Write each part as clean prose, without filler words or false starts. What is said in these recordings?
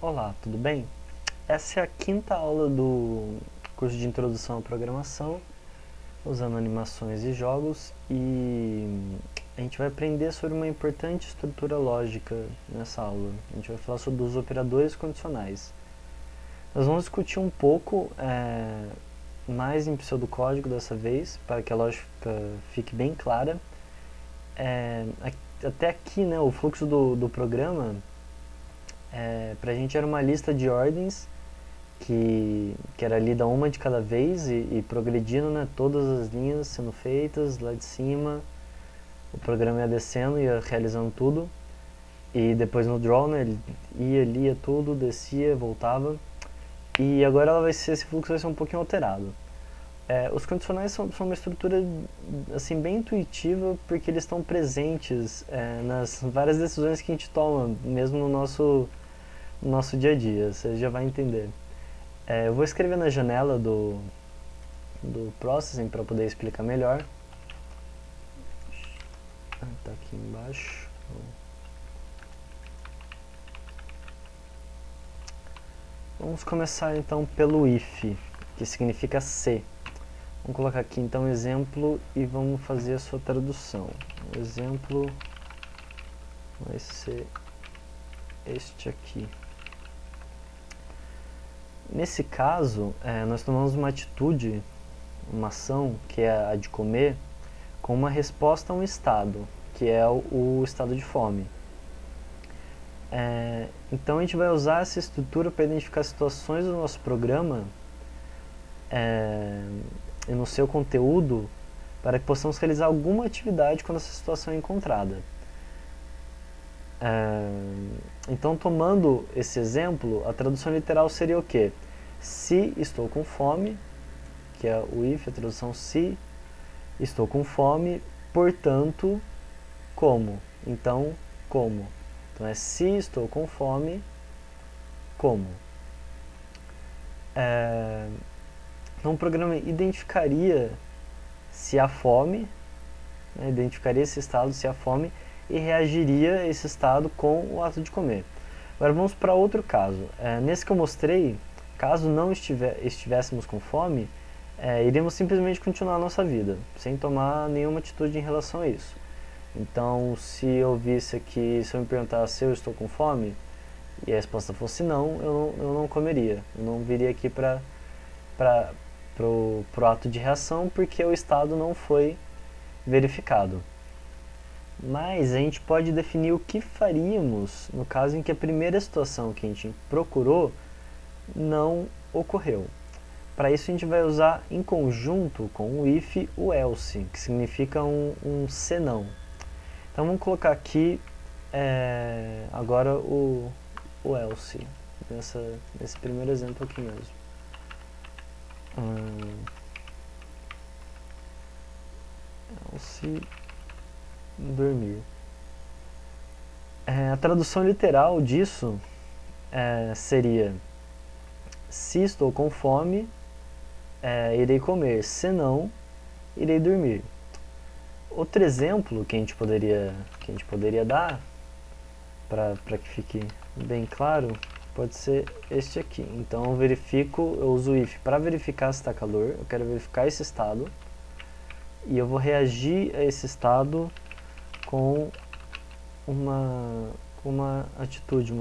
Olá, tudo bem? Essa é a quinta aula do curso de Introdução à Programação, usando animações e jogos, e a gente vai aprender sobre uma importante estrutura lógica nessa aula. A gente vai falar sobre os operadores condicionais. Nós vamos discutir um pouco mais em pseudocódigo dessa vez, para que a lógica fique bem clara. Até aqui, né, o fluxo do programa, para a gente era uma lista de ordens que era lida uma de cada vez e progredindo, né, todas as linhas sendo feitas lá de cima, o programa ia descendo, ia realizando tudo, e depois no draw, né, ele ia, lia tudo, descia, voltava, e agora esse fluxo vai ser um pouquinho alterado. Os condicionais são uma estrutura assim, bem intuitiva, porque eles estão presentes nas várias decisões que a gente toma, mesmo no nosso dia a dia, você já vai entender. Eu vou escrever na janela do Processing para poder explicar melhor. Tá aqui embaixo. Vamos começar então pelo if, que significa se. Vamos colocar aqui então um exemplo e vamos fazer a sua tradução. O exemplo vai ser este aqui. Nesse caso, nós tomamos uma atitude, uma ação, que é a de comer, com uma resposta a um estado, que é o estado de fome. Então a gente vai usar essa estrutura para identificar situações do nosso programa e no seu conteúdo, para que possamos realizar alguma atividade quando essa situação é encontrada. Então, tomando esse exemplo, a tradução literal seria o quê? Se estou com fome, que é o if, a tradução se estou com fome, portanto, como. Então, como. Então, é se estou com fome, como. Então, o programa identificaria se há fome, né, identificaria esse estado, se há fome, e reagiria a esse estado com o ato de comer. Agora vamos para outro caso. Nesse que eu mostrei, caso não estivéssemos com fome, iríamos simplesmente continuar a nossa vida, sem tomar nenhuma atitude em relação a isso. Então, se eu visse aqui, se eu me perguntasse se eu estou com fome, e a resposta fosse não, eu não comeria. Eu não viria aqui pro ato de reação, porque o estado não foi verificado. Mas a gente pode definir o que faríamos no caso em que a primeira situação que a gente procurou não ocorreu. Para isso a gente vai usar em conjunto com o if o else, que significa um senão. Então vamos colocar aqui agora o else, nesse primeiro exemplo aqui mesmo. Else dormir. A tradução literal disso seria: se estou com fome, irei comer, senão, irei dormir. Outro exemplo que a gente poderia dar, para que fique bem claro, pode ser este aqui. Então eu uso o if para verificar se está calor, eu quero verificar esse estado, e eu vou reagir a esse estado com uma atitude,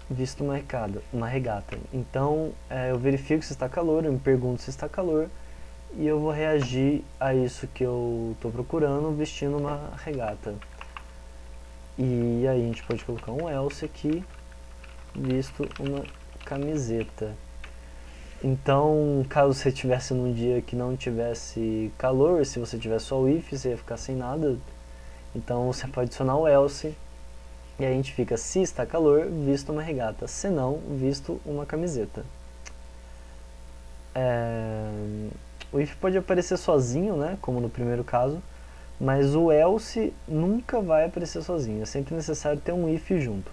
visto uma regata. Então eu verifico se está calor, eu me pergunto se está calor, e eu vou reagir a isso que eu estou procurando vestindo uma regata. E aí a gente pode colocar um else aqui, visto uma camiseta. Então, caso você estivesse num dia que não tivesse calor, se você tivesse só o if, você ia ficar sem nada. Então você pode adicionar o else, e aí a gente fica: se está calor, visto uma regata, se não, visto uma camiseta. O if pode aparecer sozinho, né, como no primeiro caso, mas o else nunca vai aparecer sozinho, é sempre necessário ter um if junto,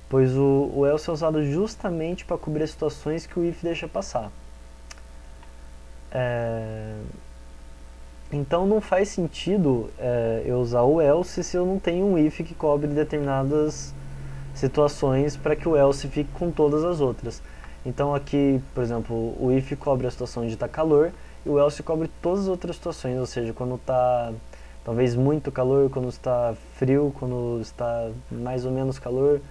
pois o else é usado justamente para cobrir situações que o if deixa passar. Então não faz sentido eu usar o else se eu não tenho um if que cobre determinadas situações para que o else fique com todas as outras. Então aqui, por exemplo, o if cobre a situação de estar calor e o else cobre todas as outras situações, ou seja, quando está talvez muito calor, quando está frio, quando está mais ou menos calor.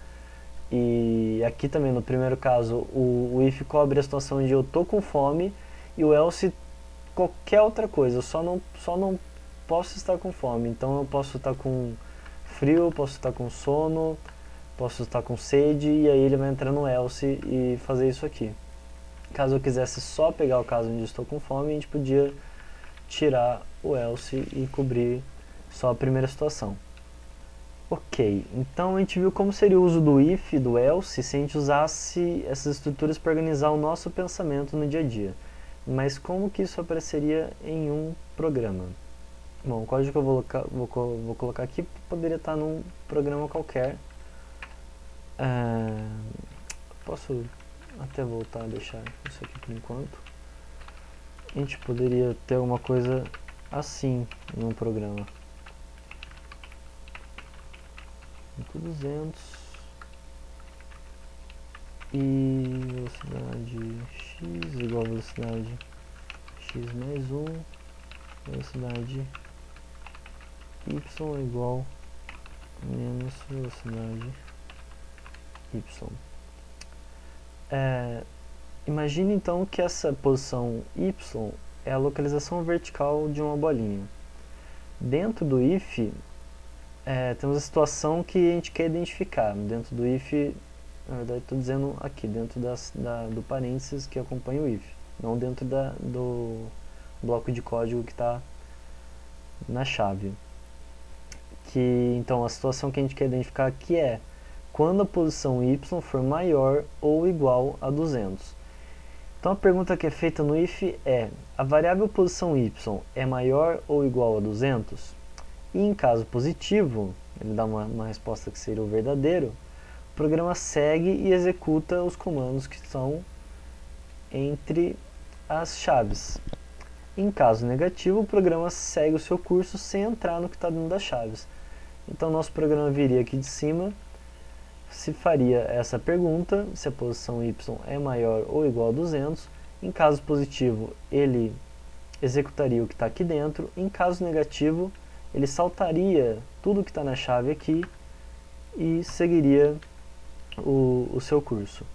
E aqui também, no primeiro caso, o if cobre a situação de eu tô com fome e o else qualquer outra coisa, eu só não posso estar com fome. Então eu posso estar com frio, posso estar com sono, posso estar com sede, e aí ele vai entrar no else e fazer isso aqui. Caso eu quisesse só pegar o caso onde estou com fome, a gente podia tirar o else e cobrir só a primeira situação. Ok, então a gente viu como seria o uso do if e do else se a gente usasse essas estruturas para organizar o nosso pensamento no dia a dia. Mas como que isso apareceria em um programa? Bom, o código que eu vou colocar aqui poderia estar num programa qualquer. Posso até voltar a deixar isso aqui por enquanto. A gente poderia ter uma coisa assim em um programa. 200 e velocidade x igual a velocidade x mais 1, velocidade y igual a menos velocidade y. Imagine então que essa posição y é a localização vertical de uma bolinha. Dentro do if, temos a situação que a gente quer identificar. Dentro do if, na verdade estou dizendo aqui, dentro do parênteses que acompanha o if, não dentro do bloco de código que está na chave. Então a situação que a gente quer identificar aqui é quando a posição y for maior ou igual a 200. Então a pergunta que é feita no if é: a variável posição y é maior ou igual a 200? E em caso positivo, ele dá uma resposta que seria o verdadeiro, o programa segue e executa os comandos que estão entre as chaves. Em caso negativo, o programa segue o seu curso sem entrar no que está dentro das chaves. Então nosso programa viria aqui de cima, se faria essa pergunta, se a posição y é maior ou igual a 200. Em caso positivo, ele executaria o que está aqui dentro. Em caso negativo, ele saltaria tudo que está na chave aqui e seguiria o seu curso.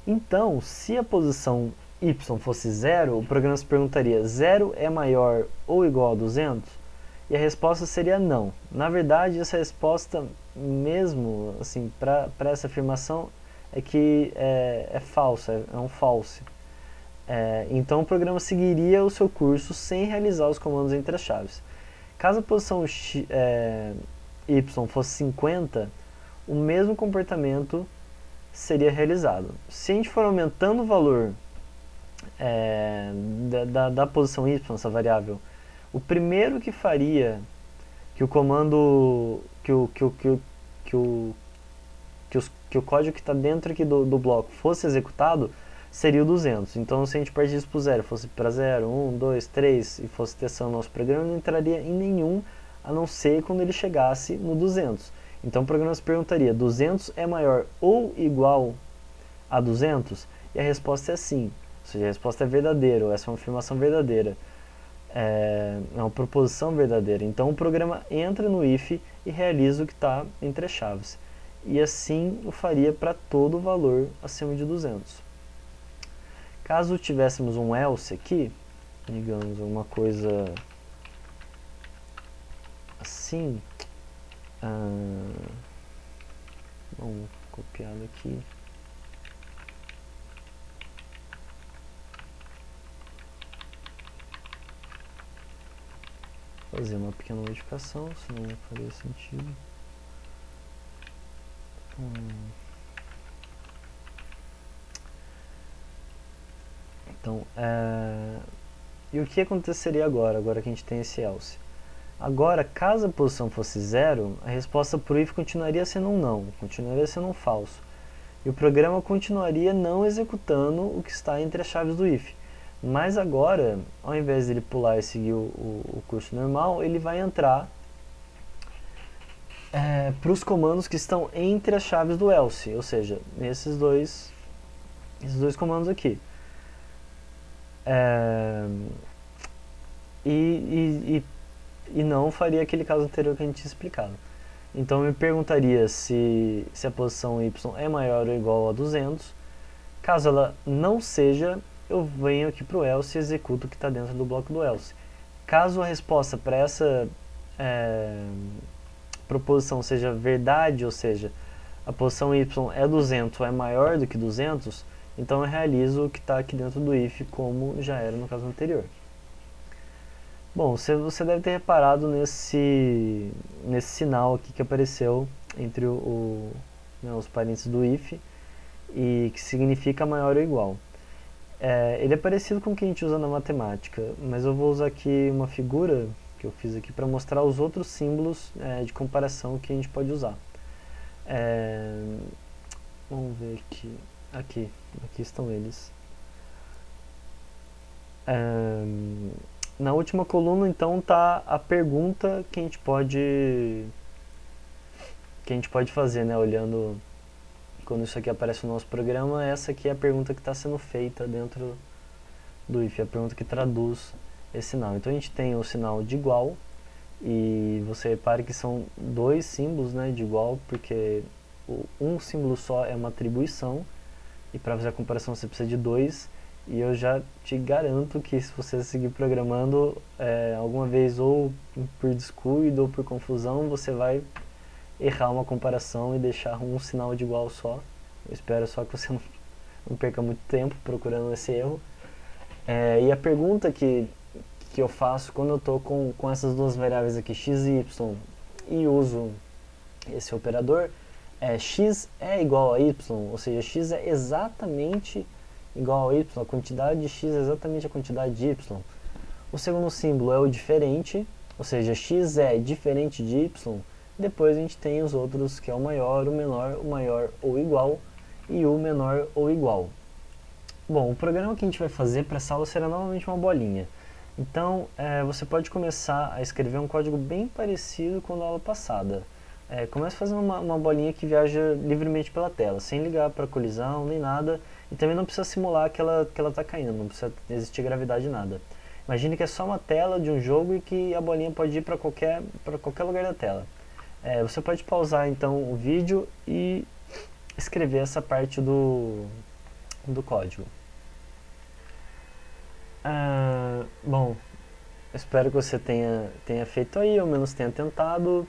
Então, se a posição y fosse 0, o programa se perguntaria: 0 é maior ou igual a 200? E a resposta seria não. Na verdade, essa resposta, mesmo assim, para essa afirmação, é que é falsa, é um false. Então o programa seguiria o seu curso sem realizar os comandos entre as chaves. Caso a posição y fosse 50, o mesmo comportamento seria realizado. Se a gente for aumentando o valor da posição y, essa variável, o primeiro que faria que o comando, que o código que está dentro aqui do bloco fosse executado, seria o 200. Então se a gente partisse para o 0, fosse para 0, 1, 2, 3 e fosse testando o nosso programa, não entraria em nenhum, a não ser quando ele chegasse no 200. Então o programa se perguntaria: 200 é maior ou igual a 200? E a resposta é sim, ou seja, a resposta é verdadeira, essa é uma afirmação verdadeira, é uma proposição verdadeira. Então o programa entra no if e realiza o que está entre as chaves. E assim o faria para todo o valor acima de 200. Caso tivéssemos um else aqui, digamos uma coisa assim, vamos copiar aqui. Fazer uma pequena modificação, senão não faria sentido. Então, e o que aconteceria agora que a gente tem esse else? Agora, caso a posição fosse 0, a resposta para o if continuaria sendo um não, continuaria sendo um falso. E o programa continuaria não executando o que está entre as chaves do if. Mas agora, ao invés de ele pular e seguir o curso normal, ele vai entrar para os comandos que estão entre as chaves do else, ou seja, esses dois comandos aqui. E não faria aquele caso anterior que a gente tinha explicado. Então eu me perguntaria se a posição y é maior ou igual a 200. Caso ela não seja, eu venho aqui para o else e executo o que está dentro do bloco do else. Caso a resposta para essa proposição seja verdade, ou seja, a posição y é 200 ou é maior do que 200, então eu realizo o que está aqui dentro do if, como já era no caso anterior. Bom, você deve ter reparado nesse sinal aqui que apareceu entre os parênteses do if, e que significa maior ou igual. Ele é parecido com o que a gente usa na matemática, mas eu vou usar aqui uma figura que eu fiz aqui para mostrar os outros símbolos de comparação que a gente pode usar. Vamos ver aqui. Aqui estão eles. Na última coluna, então, está a pergunta que a gente pode fazer, né? Olhando quando isso aqui aparece no nosso programa, essa aqui é a pergunta que está sendo feita dentro do if, a pergunta que traduz esse sinal. Então a gente tem o sinal de igual, e você repare que são dois símbolos, né, de igual, porque um símbolo só é uma atribuição, e para fazer a comparação você precisa de dois, e eu já te garanto que se você seguir programando alguma vez, ou por descuido ou por confusão, você vai errar uma comparação e deixar um sinal de igual só. Eu espero só que você não perca muito tempo procurando esse erro. E a pergunta que eu faço quando eu estou com essas duas variáveis aqui, x e y, e uso esse operador, x é igual a y, ou seja, x é exatamente igual a y, a quantidade de x é exatamente a quantidade de y. O segundo símbolo é o diferente, ou seja, x é diferente de y. Depois a gente tem os outros, que é o maior, o menor, o maior ou igual, e o menor ou igual. Bom, o programa que a gente vai fazer para essa aula será novamente uma bolinha. Então, você pode começar a escrever um código bem parecido com a da aula passada. Comece fazendo uma bolinha que viaja livremente pela tela, sem ligar para colisão nem nada, e também não precisa simular que ela está caindo, não precisa existir gravidade nada. Imagine que é só uma tela de um jogo e que a bolinha pode ir para qualquer lugar da tela. Você pode pausar então o vídeo e escrever essa parte do código. Bom, espero que você tenha feito aí, ou menos tenha tentado.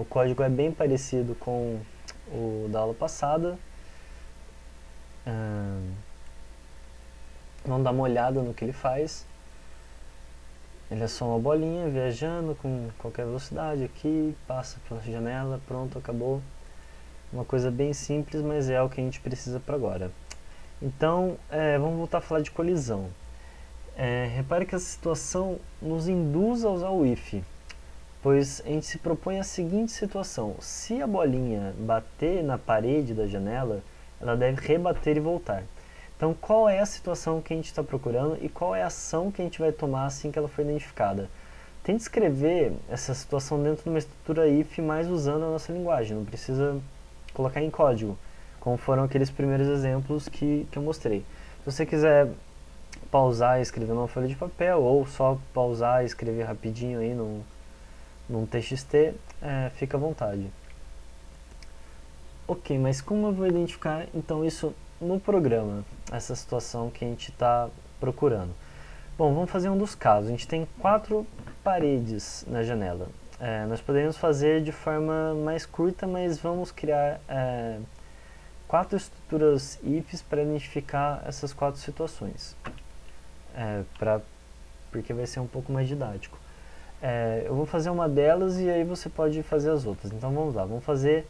O código é bem parecido com o da aula passada. Vamos dar uma olhada no que ele faz. Ele é só uma bolinha viajando com qualquer velocidade aqui, passa pela janela, pronto, acabou. Uma coisa bem simples, mas é o que a gente precisa para agora. Então, vamos voltar a falar de colisão. Repare que essa situação nos induz a usar o if, pois a gente se propõe a seguinte situação: se a bolinha bater na parede da janela, ela deve rebater e voltar. Então, qual é a situação que a gente está procurando e qual é a ação que a gente vai tomar assim que ela for identificada? Tente escrever essa situação dentro de uma estrutura if, mas usando a nossa linguagem, não precisa colocar em código, como foram aqueles primeiros exemplos que eu mostrei. Se você quiser pausar e escrever numa folha de papel, ou só pausar e escrever rapidinho aí num TXT, fica à vontade. Ok, mas como eu vou identificar então isso no programa, essa situação que a gente está procurando? Bom, vamos fazer um dos casos. A gente tem 4 paredes na janela. Nós podemos fazer de forma mais curta, mas vamos criar 4 estruturas ifs para identificar essas 4 situações, porque vai ser um pouco mais didático. Eu vou fazer uma delas e aí você pode fazer as outras. Então vamos lá, vamos fazer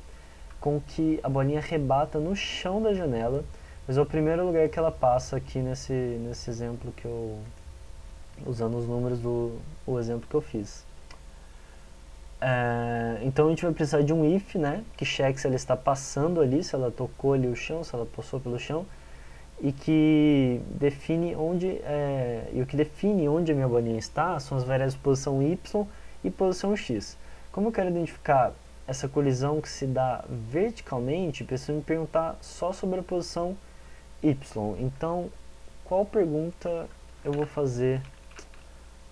com que a bolinha rebata no chão da janela, mas é o primeiro lugar que ela passa aqui nesse exemplo que eu, usando os números do exemplo que eu fiz. Então a gente vai precisar de um if, né, que cheque se ela está passando ali, se ela tocou ali o chão, se ela passou pelo chão, e que define onde, e o que define onde a minha bolinha está são as variáveis posição y e posição x. Como eu quero identificar essa colisão que se dá verticalmente, preciso me perguntar só sobre a posição y. Então, qual pergunta eu vou fazer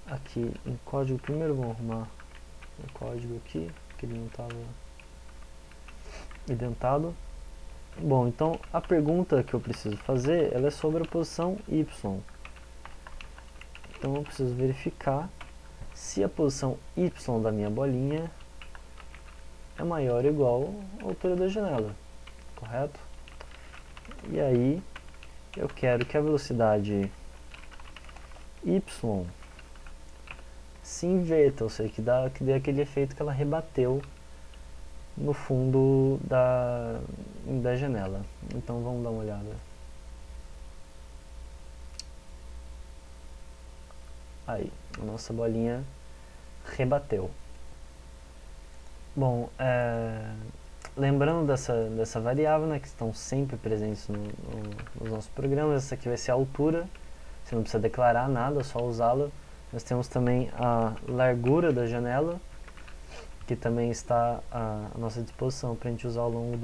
aqui em código? Primeiro vamos arrumar o código aqui, que ele não estava identado. Bom, então a pergunta que eu preciso fazer, ela é sobre a posição y. Então eu preciso verificar se a posição y da minha bolinha é maior ou igual à altura da janela, correto? E aí eu quero que a velocidade y se inverta, ou seja, que dê aquele efeito que ela rebateu no fundo da janela. Então vamos dar uma olhada. Aí, a nossa bolinha rebateu. Bom, lembrando dessa variável, né, que estão sempre presentes nos nossos programas, essa aqui vai ser a altura, você não precisa declarar nada, só usá-la. Nós temos também a largura da janela, que também está à nossa disposição para a gente usar ao longo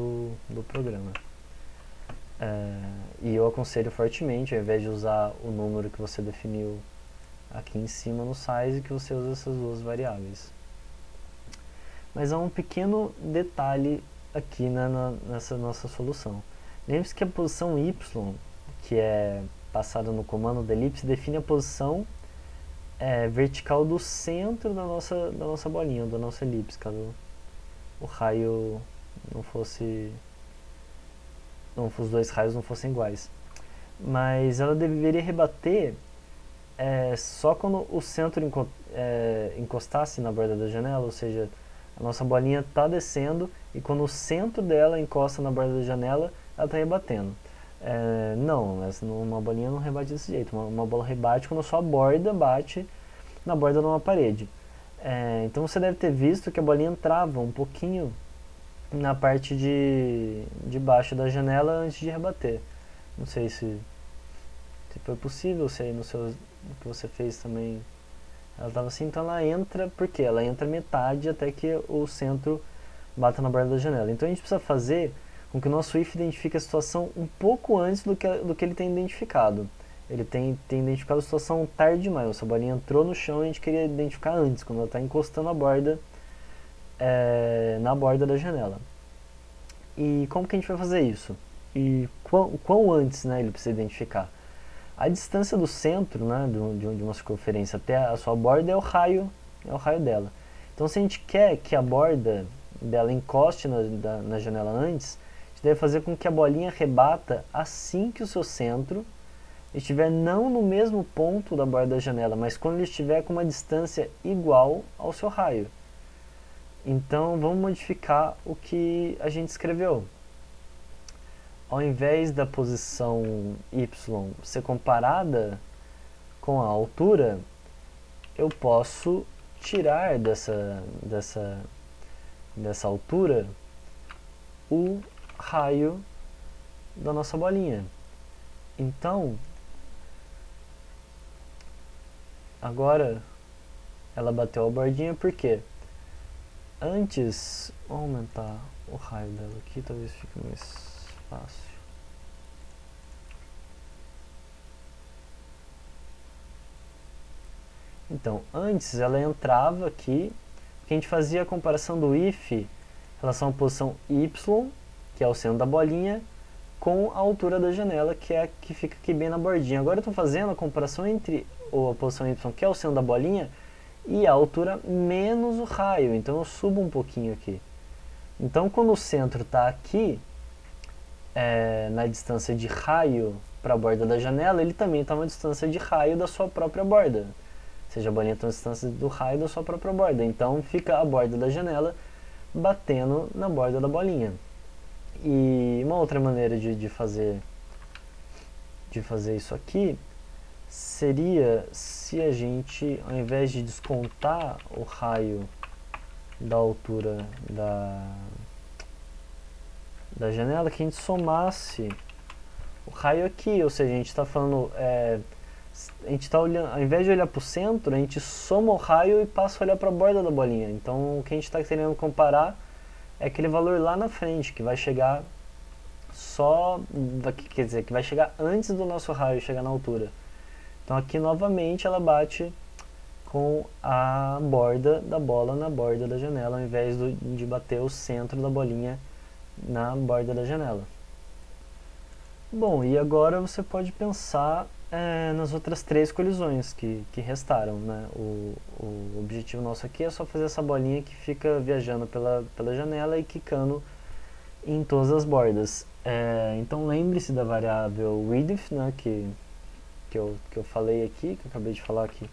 do programa. E eu aconselho fortemente, ao invés de usar o número que você definiu aqui em cima no size, que você use essas duas variáveis. Mas há um pequeno detalhe aqui nessa nossa solução. Lembre-se que a posição y, que é passada no comando da elipse, define a posição vertical do centro da nossa bolinha, da nossa elipse, caso o raio não fosse... os dois raios não fossem iguais. Mas ela deveria rebater só quando o centro encostasse na borda da janela, ou seja, a nossa bolinha está descendo e quando o centro dela encosta na borda da janela, ela está rebatendo. Não, uma bolinha não rebate desse jeito. Uma bola rebate quando a sua borda bate na borda de uma parede. Então você deve ter visto que a bolinha entrava um pouquinho na parte de baixo da janela antes de rebater. Não sei se foi possível, se aí no que você fez também ela estava assim, então ela entra, porque ela entra metade até que o centro bata na borda da janela. Então a gente precisa fazer com que o nosso if identifique a situação um pouco antes do que ele tem identificado. Ele tem identificado a situação tarde demais, essa bolinha entrou no chão e a gente queria identificar antes, quando ela está encostando a borda na borda da janela. E como que a gente vai fazer isso? E quão antes, né, ele precisa identificar? A distância do centro, né, de uma circunferência até a sua borda é o raio dela. Então se a gente quer que a borda dela encoste na janela antes, a gente deve fazer com que a bolinha rebata assim que o seu centro estiver não no mesmo ponto da borda da janela, mas quando ele estiver com uma distância igual ao seu raio. Então vamos modificar o que a gente escreveu. Ao invés da posição y ser comparada com a altura, eu posso tirar dessa altura o raio da nossa bolinha. Então, agora ela bateu a bordinha porque antes, vou aumentar o raio dela aqui, talvez fique mais fácil. Então, antes ela entrava aqui, que a gente fazia a comparação do if em relação à posição y, que é o centro da bolinha, com a altura da janela, que é a que fica aqui bem na bordinha. Agora eu estou fazendo a comparação entre a posição y, que é o centro da bolinha, e a altura menos o raio. Então eu subo um pouquinho aqui. Então quando o centro está aqui, na distância de raio para a borda da janela, ele também está uma distância de raio da sua própria borda. Ou seja, a bolinha está uma distância do raio da sua própria borda. Então fica a borda da janela batendo na borda da bolinha. E uma outra maneira de fazer isso aqui seria se a gente, ao invés de descontar o raio da altura da janela, que a gente somasse o raio aqui, ou seja, a gente está falando a gente está olhando, ao invés de olhar para o centro, a gente soma o raio e passa a olhar para a borda da bolinha. Então o que a gente está querendo comparar é aquele valor lá na frente, que vai chegar só, quer dizer, que vai chegar antes do nosso raio chegar na altura. Então aqui novamente ela bate com a borda da bola na borda da janela, ao invés de bater o centro da bolinha na borda da janela. Bom, e agora você pode pensar nas outras 3 colisões que restaram, né? O objetivo nosso aqui é só fazer essa bolinha que fica viajando pela janela e quicando em todas as bordas. Então lembre-se da variável width, né, que eu falei aqui, que eu acabei de falar aqui.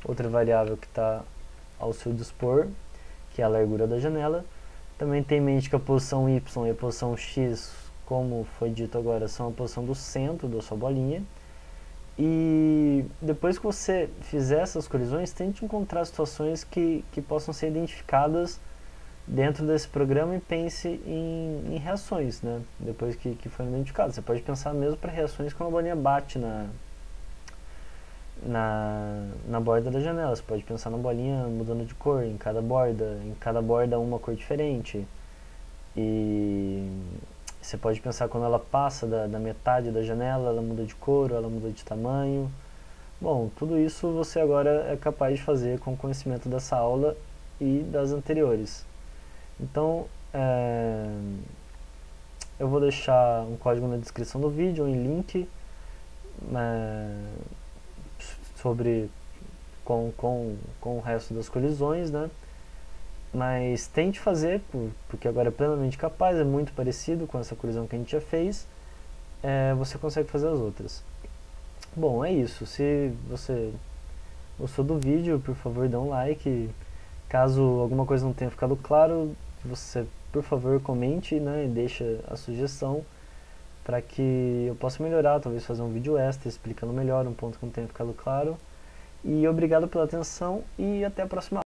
Outra variável que está ao seu dispor, que é a largura da janela. Também tem em mente que a posição y e a posição x, como foi dito agora, são a posição do centro da sua bolinha. E depois que você fizer essas colisões, tente encontrar situações que possam ser identificadas dentro desse programa e pense em reações, né? Depois que foram identificadas. Você pode pensar mesmo para reações quando a bolinha bate na borda da janela. Você pode pensar na bolinha mudando de cor em cada borda uma cor diferente. E você pode pensar quando ela passa da metade da janela, ela muda de cor, ela muda de tamanho. Bom, tudo isso você agora é capaz de fazer com o conhecimento dessa aula e das anteriores. Então, eu vou deixar um código na descrição do vídeo, um link sobre com o resto das colisões, né? Mas tente fazer, porque agora é plenamente capaz, é muito parecido com essa colisão que a gente já fez, você consegue fazer as outras. Bom, é isso. Se você gostou do vídeo, por favor, dê um like. Caso alguma coisa não tenha ficado claro, você, por favor, comente, né, e deixa a sugestão para que eu possa melhorar, talvez fazer um vídeo extra explicando melhor um ponto que não tenha ficado claro. E obrigado pela atenção e até a próxima aula.